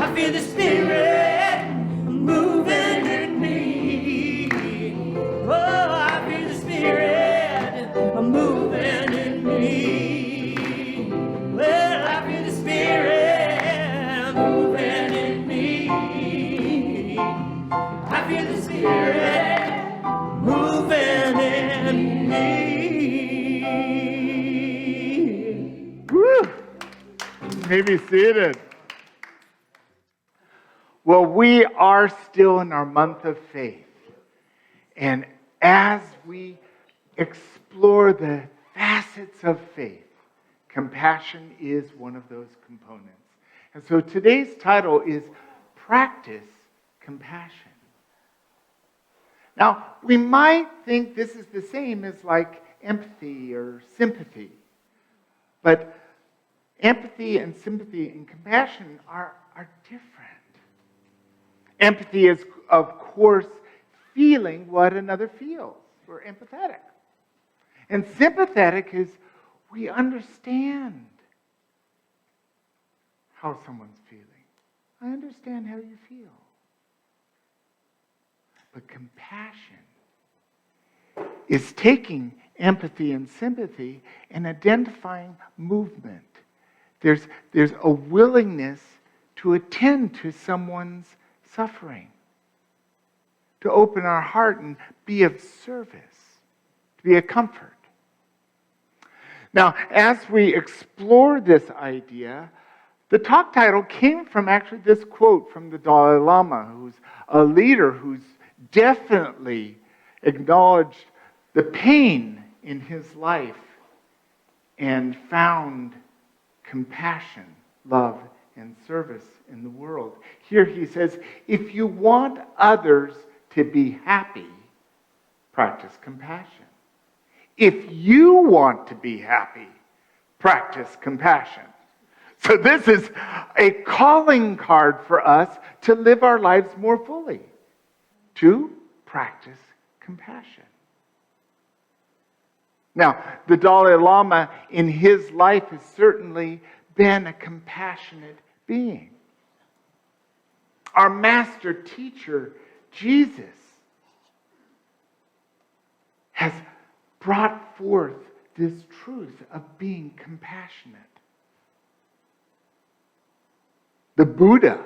I feel the Spirit moving in me. Oh, I feel the Spirit moving in me. Well, I feel the Spirit moving in me. I feel the Spirit moving in me. Woo! Maybe seated. Well, we are still in our month of faith. And as we explore the facets of faith, compassion is one of those components. And so today's title is Practice Compassion. Now, we might think this is the same as like empathy or sympathy. But empathy and sympathy and compassion are different. Empathy is, of course, feeling what another feels. We're empathetic. And sympathetic is we understand how someone's feeling. I understand how you feel. But compassion is taking empathy and sympathy and identifying movement. There's a willingness to attend to someone's suffering, to open our heart and be of service, to be a comfort. Now, as we explore this idea, the talk title came from actually this quote from the Dalai Lama, who's a leader who's definitely acknowledged the pain in his life and found compassion, love, and service in the world. Here he says, if you want others to be happy, practice compassion. If you want to be happy, practice compassion. So this is a calling card for us to live our lives more fully, to practice compassion. Now, the Dalai Lama in his life has certainly been a compassionate being. Our master teacher, Jesus, has brought forth this truth of being compassionate. The Buddha,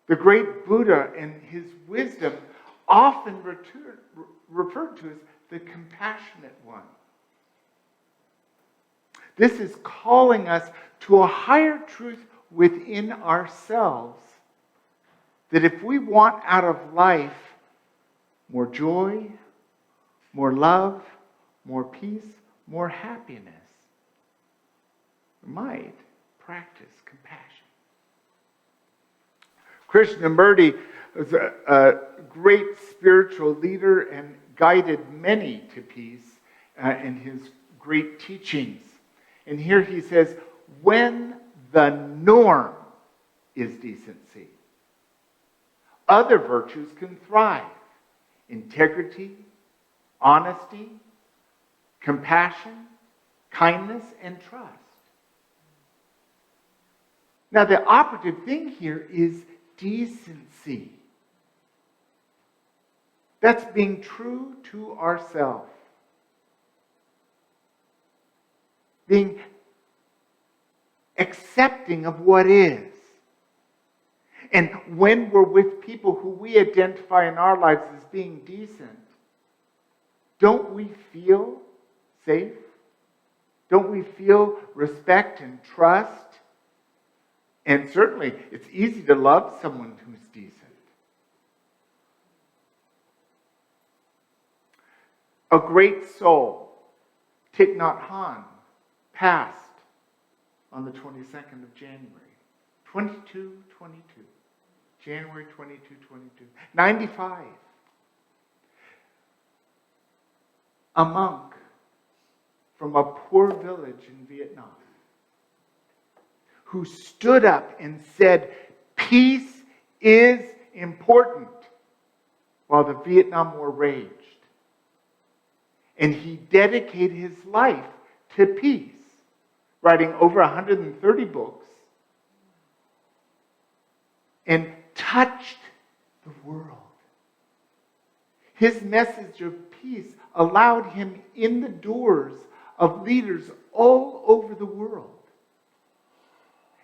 the great Buddha and his wisdom, often referred to as the compassionate one. This is calling us to a higher truth within ourselves, that if we want out of life more joy, more love, more peace, more happiness, we might practice compassion. Krishnamurti was a great spiritual leader and guided many to peace in his great teachings. And here he says, when the norm is decency, other virtues can thrive. Integrity, honesty, compassion, kindness, and trust. Now the operative thing here is decency. That's being true to ourselves. Being accepting of what is. And when we're with people who we identify in our lives as being decent, don't we feel safe? Don't we feel respect and trust? And certainly, it's easy to love someone who's decent. A great soul, Thich Nhat Hanh, passed on the 22nd of January, 2222. January 2222. 95. A monk from a poor village in Vietnam who stood up and said, peace is important, while the Vietnam War raged. And he dedicated his life to peace, writing over 130 books, and touched the world. His message of peace allowed him in the doors of leaders all over the world.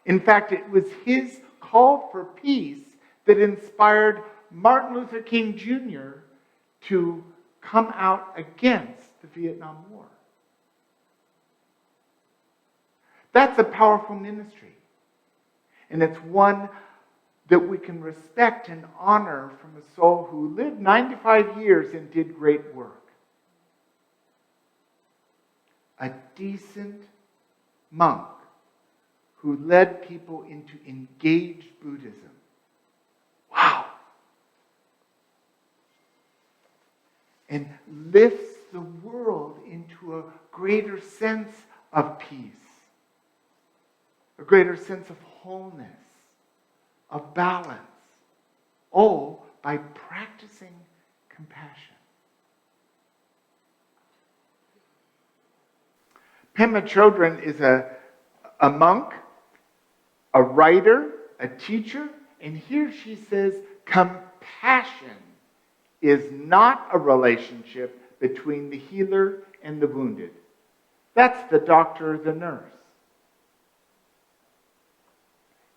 In fact, it was his call for peace that inspired Martin Luther King Jr. to come out against the Vietnam War. That's a powerful ministry. And it's one that we can respect and honor from a soul who lived 95 years and did great work. A decent monk who led people into engaged Buddhism. Wow! And lifts the world into a greater sense of peace, a greater sense of wholeness, of balance, all by practicing compassion. Pema Chodron is a monk, a writer, a teacher, and here she says compassion is not a relationship between the healer and the wounded. That's the doctor or the nurse.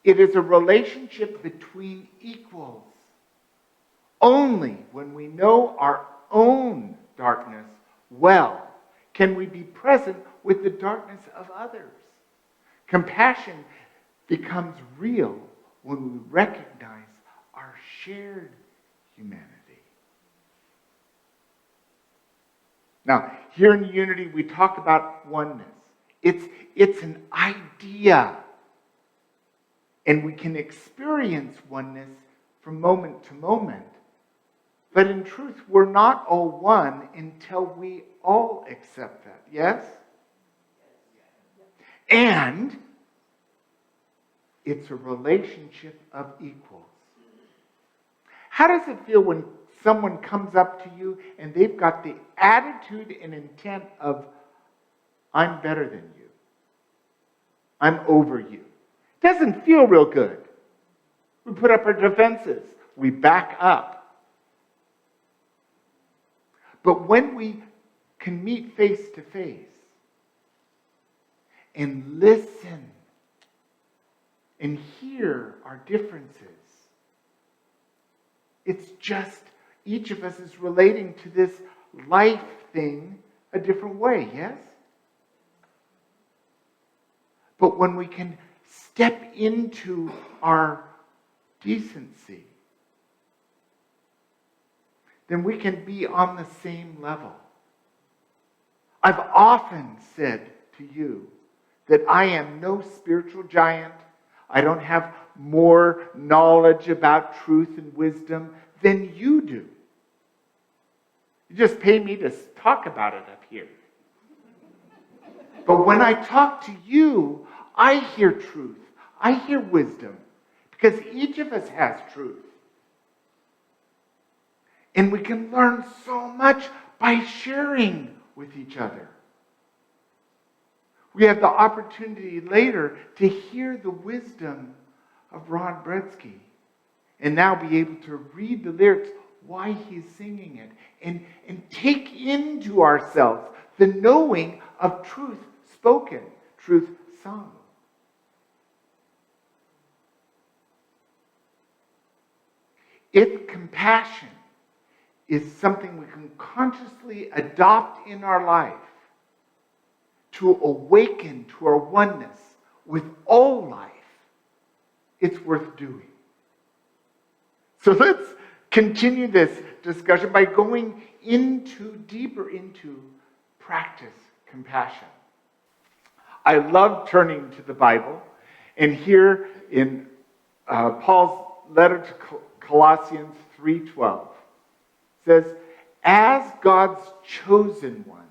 It is a relationship between equals. Only when we know our own darkness well can we be present with the darkness of others. Compassion becomes real when we recognize our shared humanity. Now, here in Unity, we talk about oneness. It's an idea. And we can experience oneness from moment to moment. But in truth, we're not all one until we all accept that. Yes? And it's a relationship of equals. How does it feel when someone comes up to you and they've got the attitude and intent of, I'm better than you. I'm over you. Doesn't feel real good. We put up our defenses. We back up. But when we can meet face to face and listen and hear our differences, it's just each of us is relating to this life thing a different way, yes? But when we can step into our decency, then we can be on the same level. I've often said to you that I am no spiritual giant. I don't have more knowledge about truth and wisdom than you do. You just pay me to talk about it up here. But when I talk to you, I hear truth. I hear wisdom. Because each of us has truth. And we can learn so much by sharing with each other. We have the opportunity later to hear the wisdom of Ron Bretsky. And now be able to read the lyrics, why he's singing it. And take into ourselves the knowing of truth spoken, truth sung. If compassion is something we can consciously adopt in our life to awaken to our oneness with all life, it's worth doing. So let's continue this discussion by going deeper into practice compassion. I love turning to the Bible, and here in Paul's letter to Colossians 3:12 says, as God's chosen ones,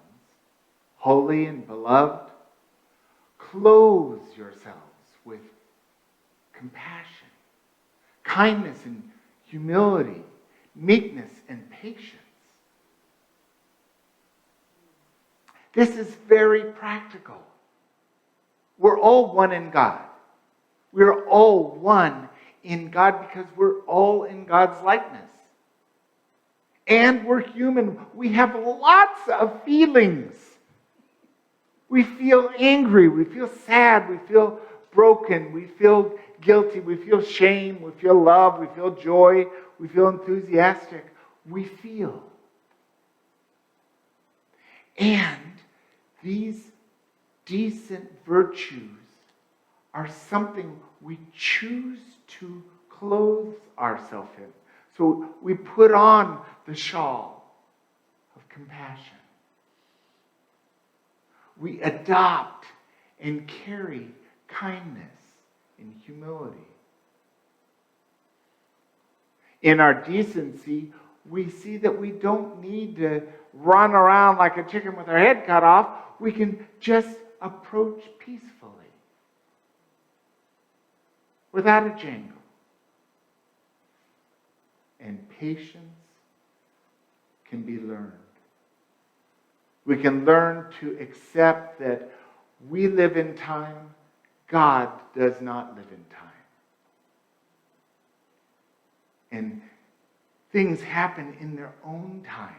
holy and beloved, clothe yourselves with compassion, kindness and humility, meekness and patience. This is very practical. We're all one in God. We're all one in God because we're all in God's likeness. And we're human. We have lots of feelings. We feel angry. We feel sad. We feel broken. We feel guilty. We feel shame. We feel love. We feel joy. We feel enthusiastic. We feel. And these decent virtues are something we choose to clothe ourselves in. So we put on the shawl of compassion. We adopt and carry kindness and humility. In our decency, we see that we don't need to run around like a chicken with our head cut off. We can just approach peacefully, without a jangle. And patience can be learned. We can learn to accept that we live in time, God does not live in time. And things happen in their own time.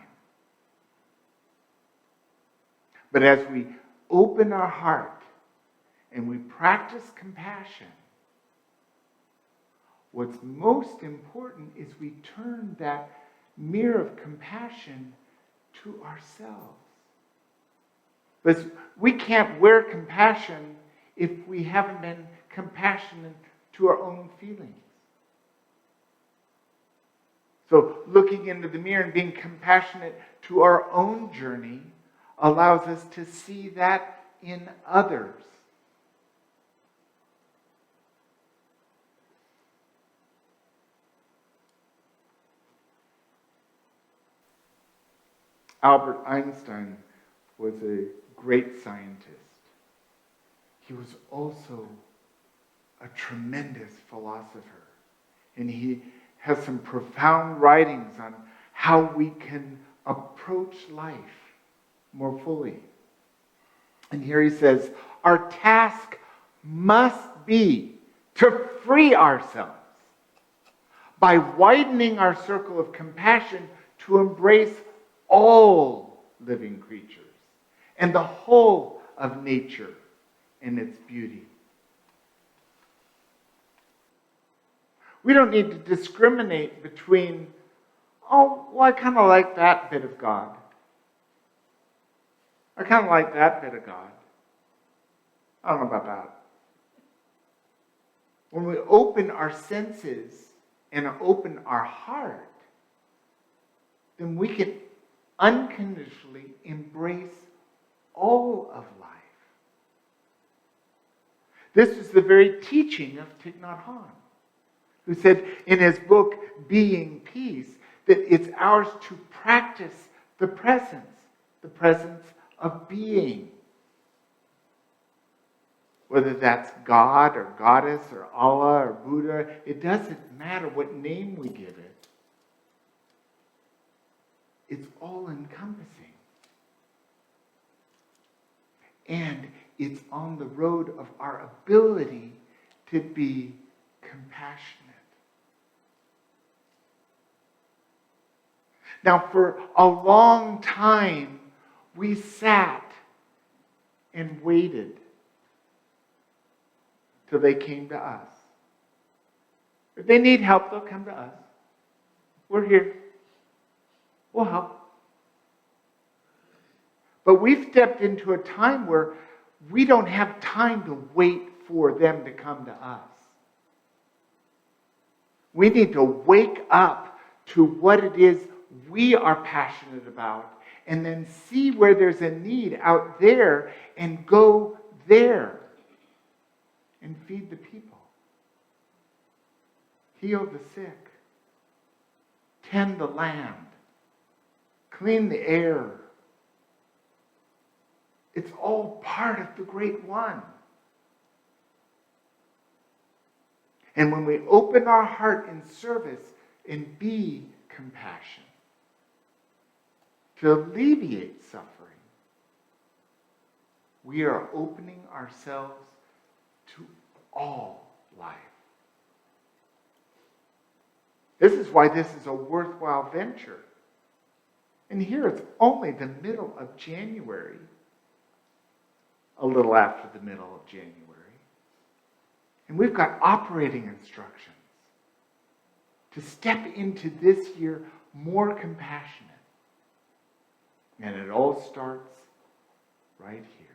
But as we open our heart and we practice compassion, what's most important is we turn that mirror of compassion to ourselves. But we can't wear compassion if we haven't been compassionate to our own feelings. So looking into the mirror and being compassionate to our own journey allows us to see that in others. Albert Einstein was a great scientist. He was also a tremendous philosopher. And he has some profound writings on how we can approach life more fully. And here he says, our task must be to free ourselves by widening our circle of compassion to embrace all living creatures and the whole of nature and its beauty. We don't need to discriminate between, oh, well, I kind of like that bit of God. I kind of like that bit of God. I don't know about that. When we open our senses and open our heart, then we can unconditionally embrace all of life. This is the very teaching of Thich Nhat Hanh, who said in his book, Being Peace, that it's ours to practice the presence of being. Whether that's God or Goddess or Allah or Buddha, it doesn't matter what name we give it. It's all encompassing. And it's on the road of our ability to be compassionate. Now, for a long time, we sat and waited till they came to us. If they need help, they'll come to us. We're here. We'll help. But we've stepped into a time where we don't have time to wait for them to come to us. We need to wake up to what it is we are passionate about and then see where there's a need out there and go there and feed the people. Heal the sick. Tend the land. Clean the air. It's all part of the Great One. And when we open our heart in service and be compassion, to alleviate suffering, we are opening ourselves to all life. This is why this is a worthwhile venture. And here it's only the middle of January, a little after the middle of January. And we've got operating instructions to step into this year more compassionate. And it all starts right here.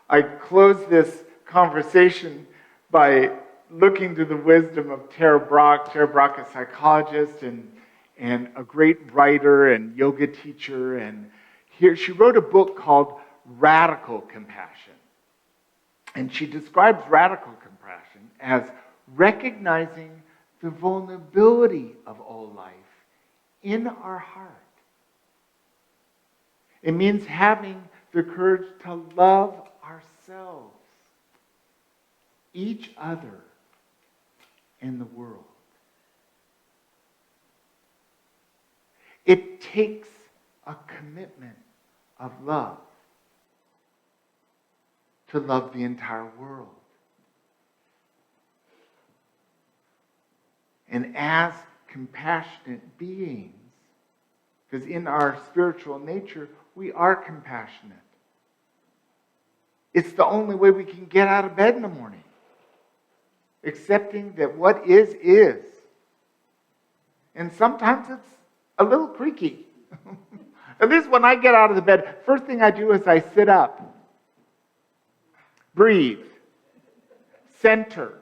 I close this conversation by looking to the wisdom of Tara Brach. Tara Brach is a psychologist and a great writer and yoga teacher. And here she wrote a book called Radical Compassion. And she describes radical compassion as recognizing the vulnerability of all life in our heart. It means having the courage to love ourselves, each other, and the world. It takes a commitment of love to love the entire world. And as compassionate beings, because in our spiritual nature, we are compassionate. It's the only way we can get out of bed in the morning. Accepting that what is. And sometimes it's a little creaky. At least when I get out of the bed, first thing I do is I sit up. Breathe. Center.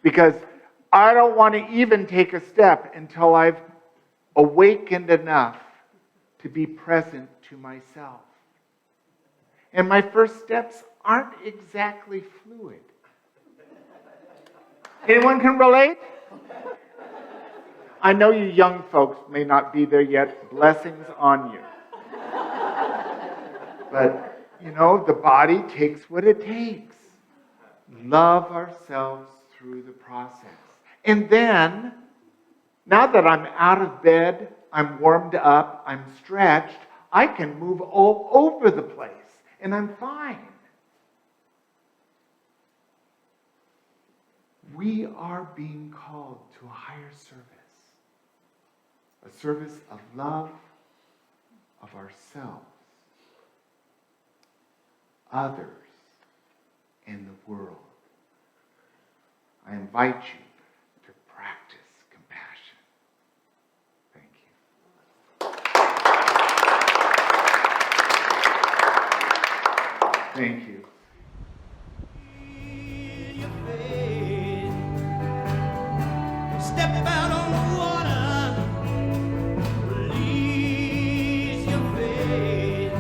Because I don't want to even take a step until I've awakened enough to be present to myself. And my first steps aren't exactly fluid. Anyone can relate? I know you young folks may not be there yet. Blessings on you. But, the body takes what it takes. Love ourselves through the process. And then, now that I'm out of bed, I'm warmed up, I'm stretched, I can move all over the place. And I'm fine. We are being called to a higher service. A service of love of ourselves, others, and the world. I invite you to practice compassion. Thank you. Thank you. Step out on the water, release your faith.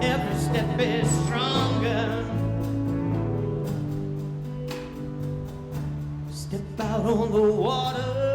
Every step is stronger. Step out on the water.